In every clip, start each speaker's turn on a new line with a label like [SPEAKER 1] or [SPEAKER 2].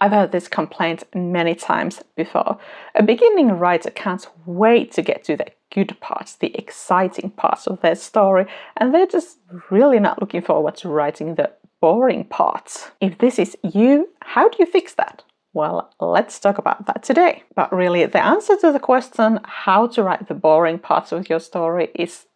[SPEAKER 1] I've heard this complaint many times before. A beginning writer can't wait to get to the good parts, the exciting parts of their story, and they're just really not looking forward to writing the boring parts. If this is you, how do you fix that? Well, let's talk about that today. But really, the answer to the question how to write the boring parts of your story is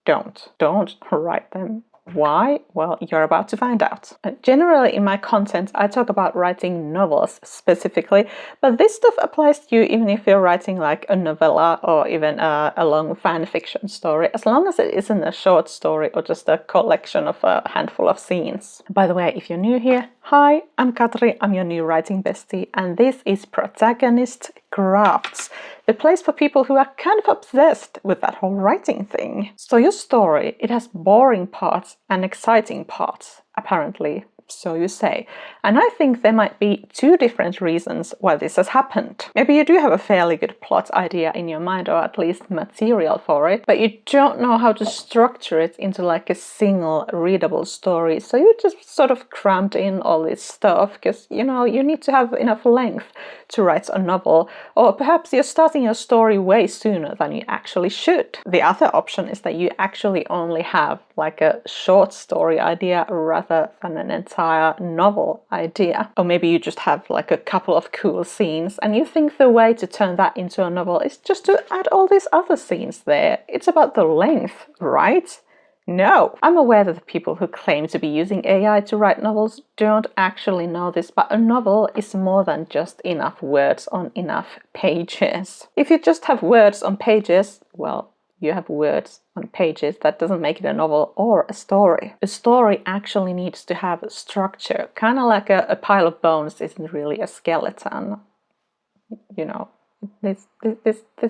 [SPEAKER 1] don't. Don't write them. Why? Well, you're about to find out. Generally in my content, I talk about writing novels specifically, but this stuff applies to you even if you're writing like a novella or even a long fan fiction story, as long as it isn't a short story or just a collection of a handful of scenes. By the way, if you're new here, hi, I'm Katri, I'm your new writing bestie, and this is Protagonist Crafts, the place for people who are kind of obsessed with that whole writing thing. So your story, it has boring parts and exciting parts, apparently. So you say. And I think there might be two different reasons why this has happened. Maybe you do have a fairly good plot idea in your mind, or at least material for it, but you don't know how to structure it into like a single readable story. So you just sort of crammed in all this stuff because, you know, you need to have enough length to write a novel, or perhaps you're starting your story way sooner than you actually should. The other option is that you actually only have like a short story idea rather than an entire novel idea. Or maybe you just have like a couple of cool scenes and you think the way to turn that into a novel is just to add all these other scenes there. It's about the length, right? No! I'm aware that the people who claim to be using AI to write novels don't actually know this, but a novel is more than just enough words on enough pages. If you just have words on pages, well, you have words on pages. That doesn't make it a novel or a story. A story actually needs to have structure, kind of like a pile of bones isn't really a skeleton. You know, this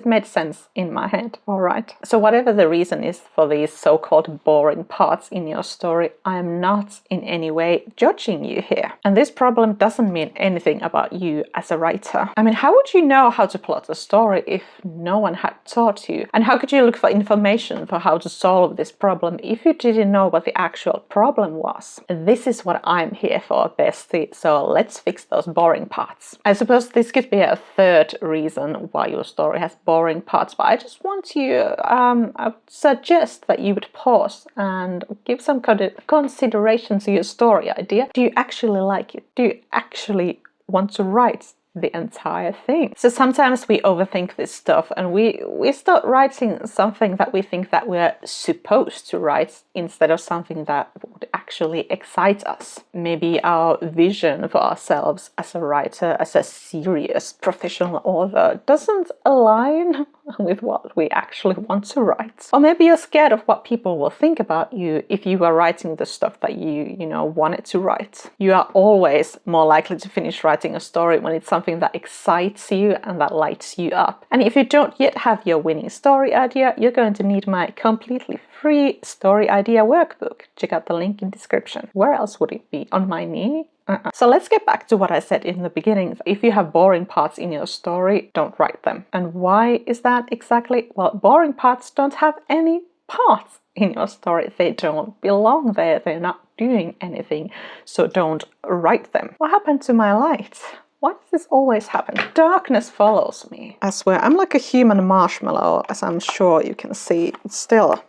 [SPEAKER 1] made sense in my head, all right? So whatever the reason is for these so-called boring parts in your story, I am not in any way judging you here. And this problem doesn't mean anything about you as a writer. I mean, how would you know how to plot a story if no one had taught you? And how could you look for information for how to solve this problem if you didn't know what the actual problem was? This is what I'm here for, bestie, so let's fix those boring parts. I suppose this could be a third reason why your story has boring parts, but I just want to I would suggest that you would pause and give some consideration to your story idea. Do you actually like it? Do you actually want to write the entire thing? So sometimes we overthink this stuff and we start writing something that we think that we're supposed to write instead of something that would actually excite us. Maybe our vision for ourselves as a writer, as a serious professional author, doesn't align with what we actually want to write. Or maybe you're scared of what people will think about you if you are writing the stuff that you wanted to write. You are always more likely to finish writing a story when it's something that excites you and that lights you up. And if you don't yet have your winning story idea, you're going to need my completely free story idea workbook. Check out the link in description. Where else would it be? On my knee? So let's get back to what I said in the beginning. If you have boring parts in your story, don't write them. And why is that exactly? Well, boring parts don't have any parts in your story. They don't belong there. They're not doing anything. So don't write them. What happened to my light? Why does this always happen? Darkness follows me. I swear, I'm like a human marshmallow, as I'm sure you can see. It's still,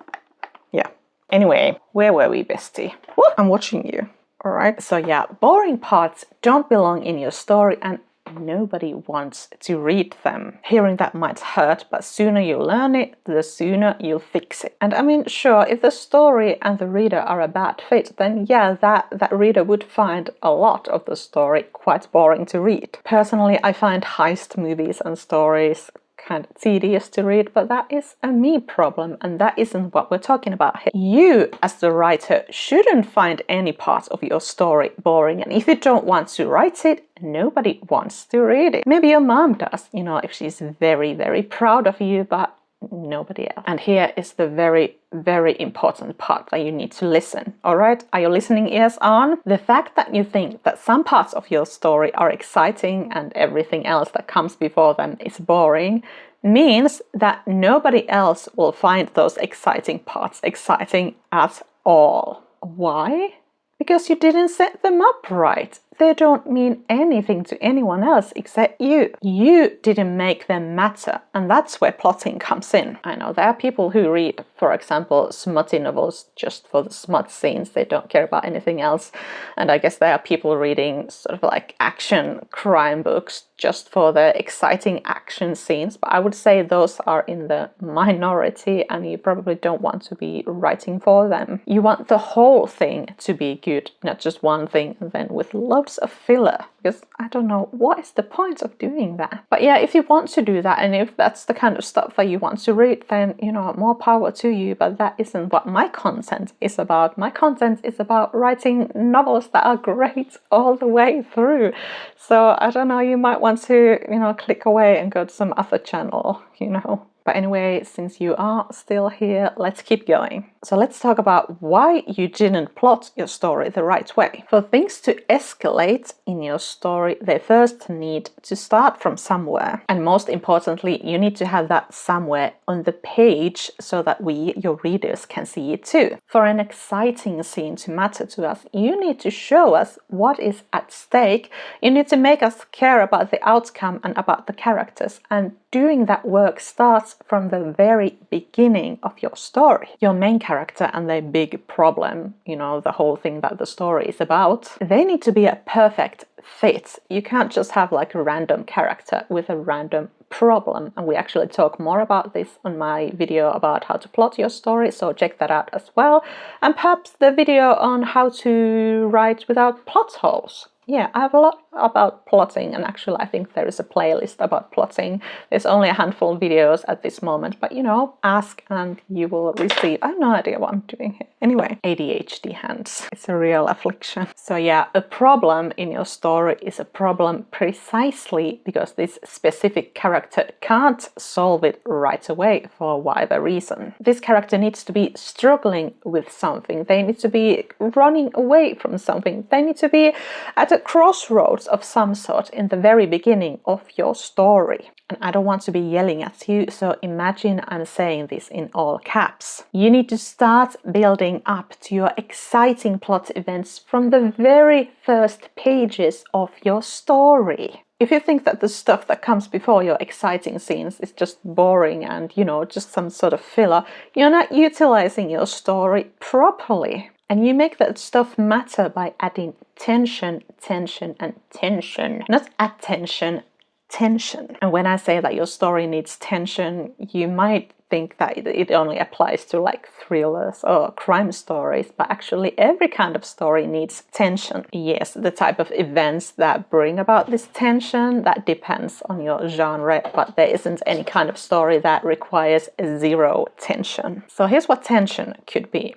[SPEAKER 1] yeah. Anyway, where were we, bestie? Woo, I'm watching you. All right. So yeah, boring parts don't belong in your story and nobody wants to read them. Hearing that might hurt, but sooner you learn it, the sooner you'll fix it. And I mean, sure, if the story and the reader are a bad fit, then yeah, that reader would find a lot of the story quite boring to read. Personally, I find heist movies and stories kind of tedious to read, but that is a me problem and that isn't what we're talking about here. You, as the writer, shouldn't find any part of your story boring, and if you don't want to write it, nobody wants to read it. Maybe your mom does, you know, if she's very, very proud of you, but nobody else. And here is the very, very important part that you need to listen. All right, are your listening ears on? The fact that you think that some parts of your story are exciting and everything else that comes before them is boring means that nobody else will find those exciting parts exciting at all. Why? Because you didn't set them up right. they don't mean anything to anyone else except you. You didn't make them matter, and that's where plotting comes in. I know there are people who read, for example, smutty novels just for the smut scenes. They don't care about anything else. And I guess there are people reading sort of like action crime books just for the exciting action scenes, but I would say those are in the minority, and you probably don't want to be writing for them. You want the whole thing to be good, not just one thing and then with loads of filler, because I don't know, what is the point of doing that? But yeah, if you want to do that, and if that's the kind of stuff that you want to read, then, you know, more power to you, but that isn't what my content is about. My content is about writing novels that are great all the way through. So I don't know, you might want to, you know, click away and go to some other channel, you know. But anyway, since you are still here, let's keep going. So let's talk about why you didn't plot your story the right way. For things to escalate in your story, they first need to start from somewhere. And most importantly, you need to have that somewhere on the page so that we, your readers, can see it too. For an exciting scene to matter to us, you need to show us what is at stake. You need to make us care about the outcome and about the characters. And doing that work starts from the very beginning of your story. Your main character and their big problem, you know, the whole thing that the story is about, they need to be a perfect fit. You can't just have like a random character with a random problem. And we actually talk more about this on my video about how to plot your story, so check that out as well. And perhaps the video on how to write without plot holes. Yeah, I have a lot about plotting, and actually I think there is a playlist about plotting. There's only a handful of videos at this moment, but you know, ask and you will receive. I have no idea what I'm doing here. Anyway, ADHD hands. It's a real affliction. So yeah, a problem in your story is a problem precisely because this specific character can't solve it right away for whatever reason. This character needs to be struggling with something. They need to be running away from something. They need to be at a crossroads of some sort in the very beginning of your story. And I don't want to be yelling at you, so imagine I'm saying this in all caps. You need to start building up to your exciting plot events from the very first pages of your story. If you think that the stuff that comes before your exciting scenes is just boring and, you know, just some sort of filler, you're not utilizing your story properly. And you make that stuff matter by adding tension, tension, and tension. Not attention, tension. And when I say that your story needs tension, you might think that it only applies to like thrillers or crime stories, but actually every kind of story needs tension. Yes, the type of events that bring about this tension, that depends on your genre, but there isn't any kind of story that requires zero tension. So here's what tension could be.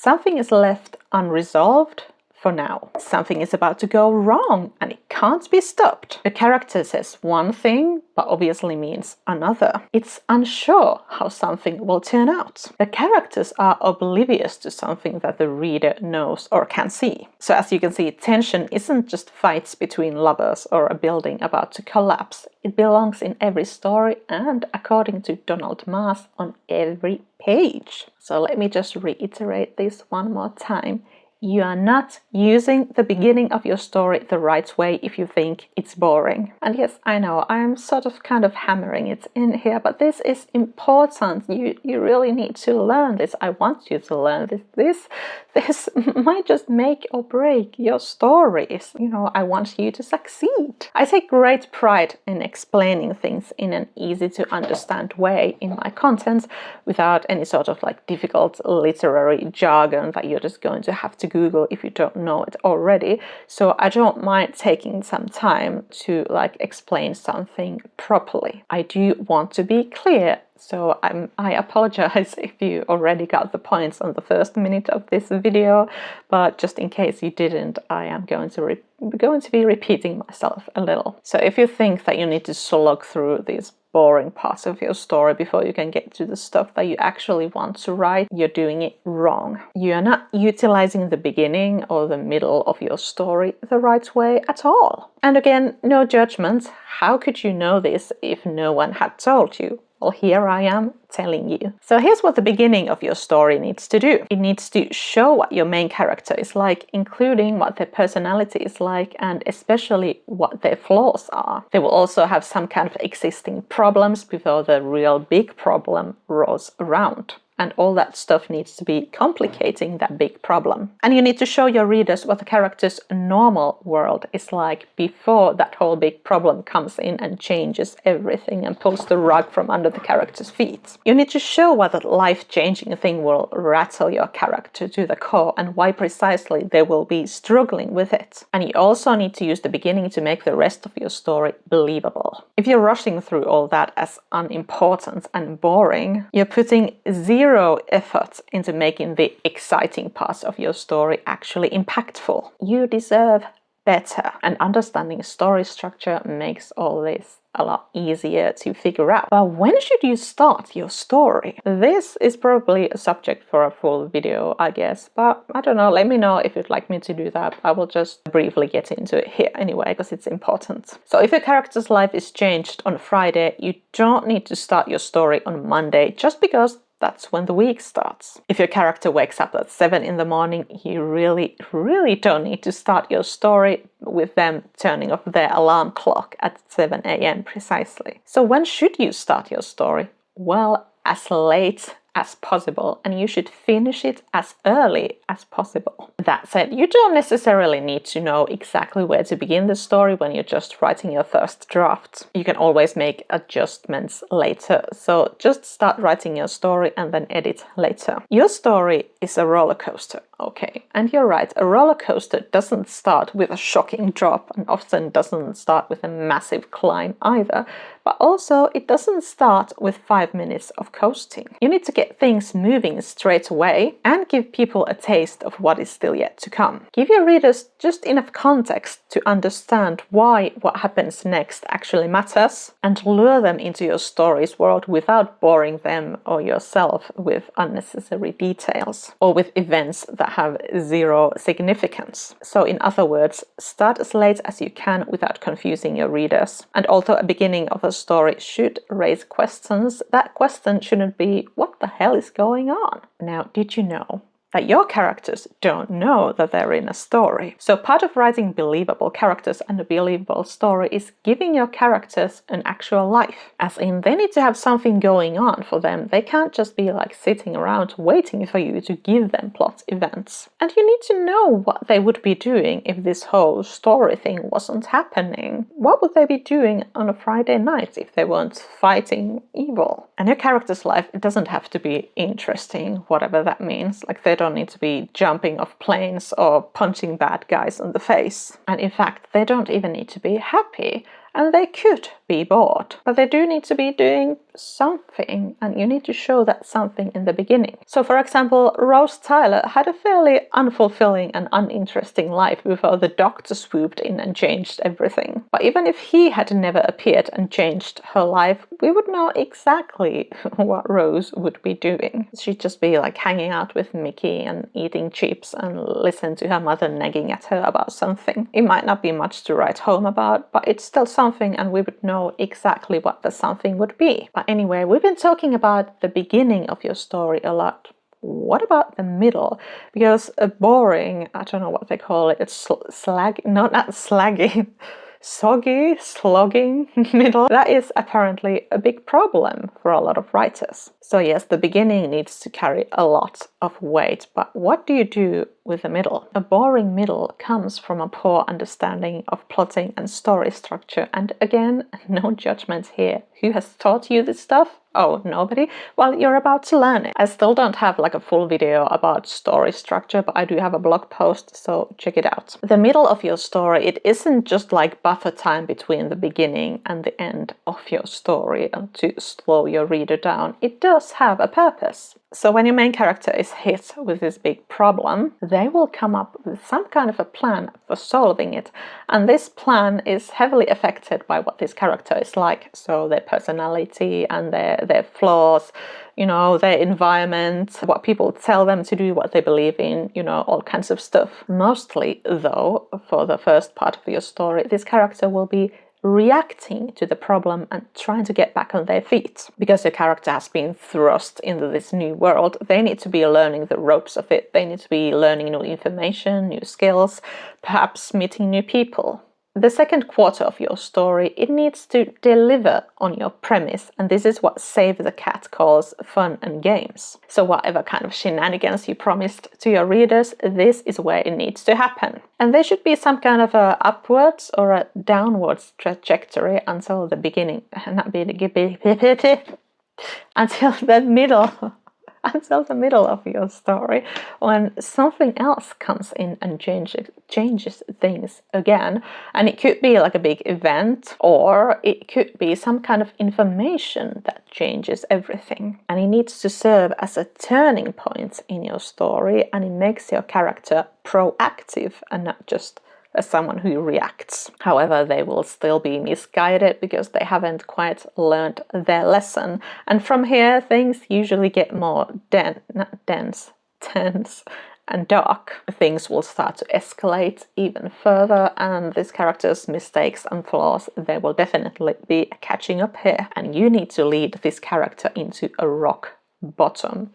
[SPEAKER 1] Something is left unresolved for now. Something is about to go wrong and it can't be stopped. A character says one thing, but obviously means another. It's unsure how something will turn out. The characters are oblivious to something that the reader knows or can see. So as you can see, tension isn't just fights between lovers or a building about to collapse. It belongs in every story and, according to Donald Maass, on every page. So let me just reiterate this one more time. You are not using the beginning of your story the right way if you think it's boring. And yes, I know, I'm sort of kind of hammering it in here, but this is important. You really need to learn this. I want you to learn this. This might just make or break your stories. You know, I want you to succeed. I take great pride in explaining things in an easy to understand way in my content without any sort of like difficult literary jargon that you're just going to have to Google if you don't know it already. So I don't mind taking some time to like explain something properly. I do want to be clear. So I apologize if you already got the points on the first minute of this video, but just in case you didn't, I am going to be repeating myself a little. So if you think that you need to slog through these boring parts of your story before you can get to the stuff that you actually want to write, you're doing it wrong. You are not utilizing the beginning or the middle of your story the right way at all. And again, no judgment. How could you know this if no one had told you? Well, here I am telling you. So here's what the beginning of your story needs to do. It needs to show what your main character is like, including what their personality is like, and especially what their flaws are. They will also have some kind of existing problems before the real big problem rolls around. And all that stuff needs to be complicating that big problem. And you need to show your readers what the character's normal world is like before that whole big problem comes in and changes everything and pulls the rug from under the character's feet. You need to show what that life-changing thing will rattle your character to the core and why precisely they will be struggling with it. And you also need to use the beginning to make the rest of your story believable. If you're rushing through all that as unimportant and boring, you're putting zero effort into making the exciting parts of your story actually impactful. You deserve better, and understanding story structure makes all this a lot easier to figure out. But when should you start your story? This is probably a subject for a full video, I guess, but I don't know, let me know if you'd like me to do that. I will just briefly get into it here anyway, because it's important. So if your character's life is changed on Friday, you don't need to start your story on Monday just because that's when the week starts. If your character wakes up at 7 in the morning, you really don't need to start your story with them turning off their alarm clock at 7 a.m. precisely. So when should you start your story? Well, as late as possible, and you should finish it as early as possible. That said, you don't necessarily need to know exactly where to begin the story when you're just writing your first draft. You can always make adjustments later, so just start writing your story and then edit later. Your story is a roller coaster, okay? And you're right, a roller coaster doesn't start with a shocking drop and often doesn't start with a massive climb either, but also it doesn't start with 5 minutes of coasting. You need to get things moving straight away and give people a taste of what is still yet to come. Give your readers just enough context to understand why what happens next actually matters, and lure them into your story's world without boring them or yourself with unnecessary details or with events that have zero significance. So in other words, start as late as you can without confusing your readers. And although a beginning of a story should raise questions, that question shouldn't be, what the hell is going on? Now, did you know that your characters don't know that they're in a story? So part of writing believable characters and a believable story is giving your characters an actual life. As in, they need to have something going on for them. They can't just be like sitting around waiting for you to give them plot events. And you need to know what they would be doing if this whole story thing wasn't happening. What would they be doing on a Friday night if they weren't fighting evil? And your character's life, it doesn't have to be interesting, whatever that means. Like, they don't need to be jumping off planes or punching bad guys in the face. And in fact, they don't even need to be happy. And they could be bored, but they do need to be doing something, and you need to show that something in the beginning. So for example, Rose Tyler had a fairly unfulfilling and uninteresting life before the doctor swooped in and changed everything. But even if he had never appeared and changed her life, we would know exactly what Rose would be doing. She'd just be like hanging out with Mickey and eating chips and listen to her mother nagging at her about something. It might not be much to write home about, but it's still something, and we would know exactly what the something would be. But anyway, we've been talking about the beginning of your story a lot. What about the middle? Because a boring, I don't know what they call it, it's not slaggy, soggy, slogging middle. That is apparently a big problem for a lot of writers. So yes, the beginning needs to carry a lot of weight, but what do you do with the middle? A boring middle comes from a poor understanding of plotting and story structure. And again, no judgment here. Who has taught you this stuff? Oh, nobody? Well, you're about to learn it. I still don't have like a full video about story structure, but I do have a blog post, so check it out. The middle of your story, it isn't just like buffer time between the beginning and the end of your story and to slow your reader down. It does have a purpose. So when your main character is hit with this big problem, they will come up with some kind of a plan for solving it. And this plan is heavily affected by what this character is like. So their personality and their flaws, you know, their environment, what people tell them to do, what they believe in, you know, all kinds of stuff. Mostly, though, for the first part of your story, this character will be reacting to the problem and trying to get back on their feet. Because your character has been thrust into this new world, they need to be learning the ropes of it. They need to be learning new information, new skills, perhaps meeting new people. The second quarter of your story, it needs to deliver on your premise, and this is what Save the Cat calls fun and games. So whatever kind of shenanigans you promised to your readers, this is where it needs to happen. And there should be some kind of a upwards or a downwards trajectory until the beginning, until the middle. Until the middle of your story, when something else comes in and changes things again. And it could be like a big event, or it could be some kind of information that changes everything. And it needs to serve as a turning point in your story, and it makes your character proactive and not just as someone who reacts. However, they will still be misguided because they haven't quite learned their lesson. And from here, things usually get more tense and dark. Things will start to escalate even further, and this character's mistakes and flaws, they will definitely be catching up here. And you need to lead this character into a rock bottom.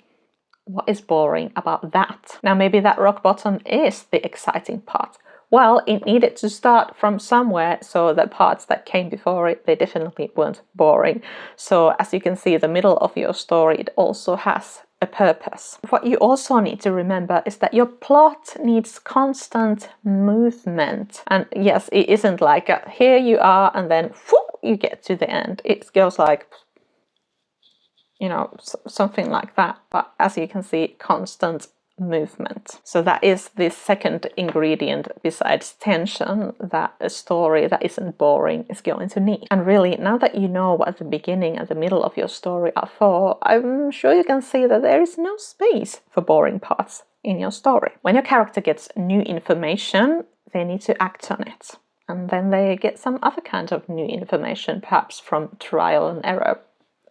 [SPEAKER 1] What is boring about that? Now, maybe that rock bottom is the exciting part. Well, it needed to start from somewhere, so the parts that came before it, they definitely weren't boring. So as you can see, the middle of your story, it also has a purpose. What you also need to remember is that your plot needs constant movement. And yes, it isn't like here you are and then whoop, you get to the end. It goes like, you know, something like that. But as you can see, constant movement. So that is the second ingredient besides tension that a story that isn't boring is going to need. And really, now that you know what the beginning and the middle of your story are for, I'm sure you can see that there is no space for boring parts in your story. When your character gets new information, they need to act on it. And then they get some other kind of new information, perhaps from trial and error.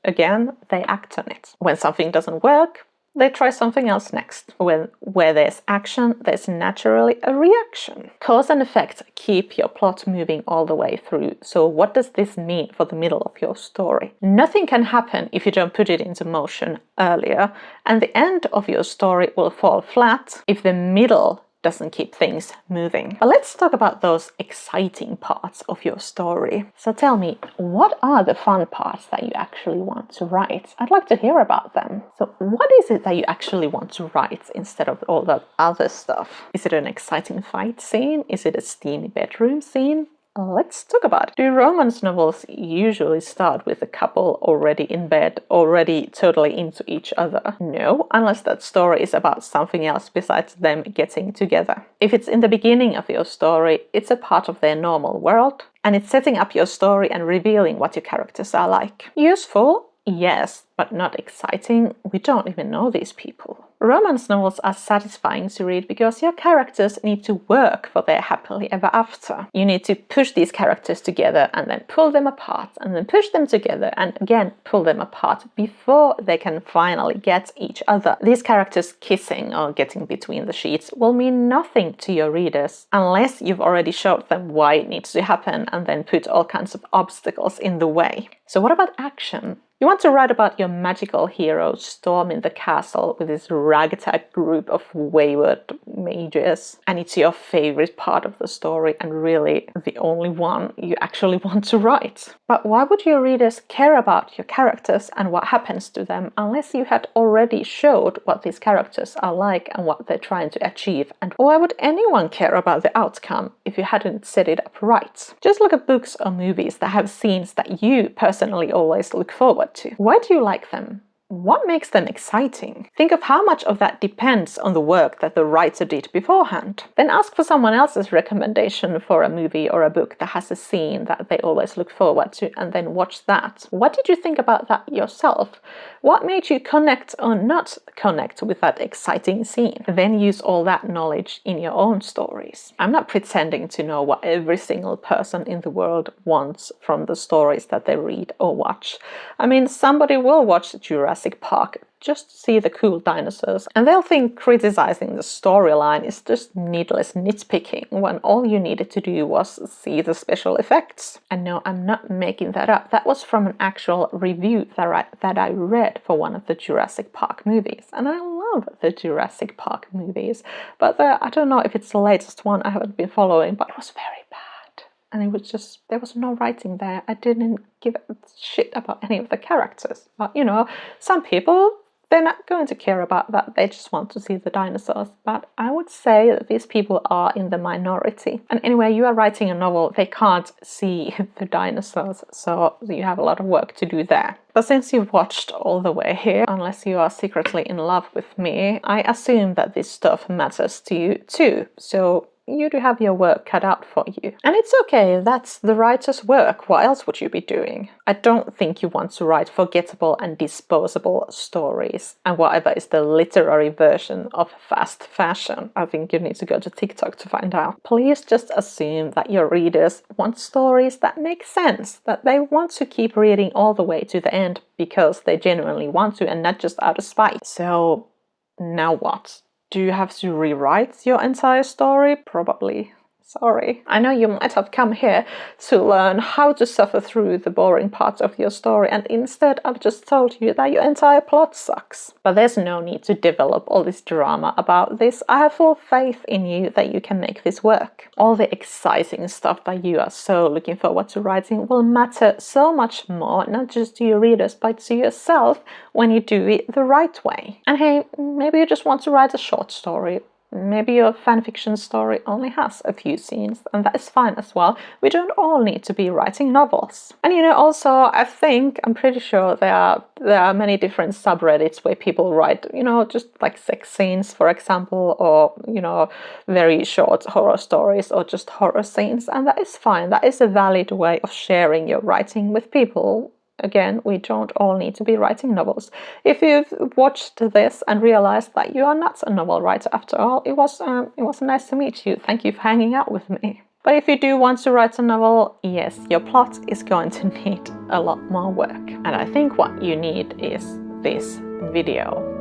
[SPEAKER 1] Again, they act on it. When something doesn't work, they try something else next. Where there's action, there's naturally a reaction. Cause and effect keep your plot moving all the way through. So what does this mean for the middle of your story? Nothing can happen if you don't put it into motion earlier, and the end of your story will fall flat if the middle doesn't keep things moving. But let's talk about those exciting parts of your story. So tell me, what are the fun parts that you actually want to write? I'd like to hear about them. So what is it that you actually want to write instead of all that other stuff? Is it an exciting fight scene? Is it a steamy bedroom scene? Let's talk about it. Do romance novels usually start with a couple already in bed, already totally into each other? No, unless that story is about something else besides them getting together. If it's in the beginning of your story, it's a part of their normal world, and it's setting up your story and revealing what your characters are like. Useful? Yes, but not exciting. We don't even know these people. Romance novels are satisfying to read because your characters need to work for their happily ever after. You need to push these characters together and then pull them apart and then push them together and again pull them apart before they can finally get each other. These characters kissing or getting between the sheets will mean nothing to your readers unless you've already showed them why it needs to happen and then put all kinds of obstacles in the way. So what about action? You want to write about your magical hero storming the castle with his ragtag group of wayward mages, and it's your favorite part of the story and really the only one you actually want to write. But why would your readers care about your characters and what happens to them unless you had already showed what these characters are like and what they're trying to achieve? And why would anyone care about the outcome if you hadn't set it up right? Just look at books or movies that have scenes that you personally always look forward to. Why do you like them? What makes them exciting? Think of how much of that depends on the work that the writer did beforehand. Then ask for someone else's recommendation for a movie or a book that has a scene that they always look forward to, and then watch that. What did you think about that yourself? What made you connect or not connect with that exciting scene? Then use all that knowledge in your own stories. I'm not pretending to know what every single person in the world wants from the stories that they read or watch. I mean, somebody will watch Jurassic Park just see the cool dinosaurs, and they'll think criticizing the storyline is just needless nitpicking when all you needed to do was see the special effects. And no, I'm not making that up. That was from an actual review that I read for one of the Jurassic Park movies, and I love the Jurassic Park movies, but I don't know if it's the latest one I haven't been following, but it was very bad. And it was just, there was no writing there. I didn't give a shit about any of the characters. But you know, some people, they're not going to care about that. They just want to see the dinosaurs. But I would say that these people are in the minority. And anyway, you are writing a novel, they can't see the dinosaurs, so you have a lot of work to do there. But since you've watched all the way here, unless you are secretly in love with me, I assume that this stuff matters to you too. So you do have your work cut out for you. And it's okay, that's the writer's work. What else would you be doing? I don't think you want to write forgettable and disposable stories and whatever is the literary version of fast fashion. I think you need to go to TikTok to find out. Please just assume that your readers want stories that make sense, that they want to keep reading all the way to the end because they genuinely want to and not just out of spite. So now what? Do you have to rewrite your entire story? Probably. Sorry. I know you might have come here to learn how to suffer through the boring parts of your story, and instead I've just told you that your entire plot sucks. But there's no need to develop all this drama about this. I have full faith in you that you can make this work. All the exciting stuff that you are so looking forward to writing will matter so much more, not just to your readers, but to yourself when you do it the right way. And hey, maybe you just want to write a short story. Maybe your fanfiction story only has a few scenes, and that is fine as well. We don't all need to be writing novels. And you know, also, I'm pretty sure there are many different subreddits where people write, you know, just like sex scenes, for example, or, you know, very short horror stories or just horror scenes, and that is fine. That is a valid way of sharing your writing with people. Again, we don't all need to be writing novels. If you've watched this and realized that you are not a novel writer after all, it was nice to meet you. Thank you for hanging out with me. But if you do want to write a novel, yes, your plot is going to need a lot more work. And I think what you need is this video.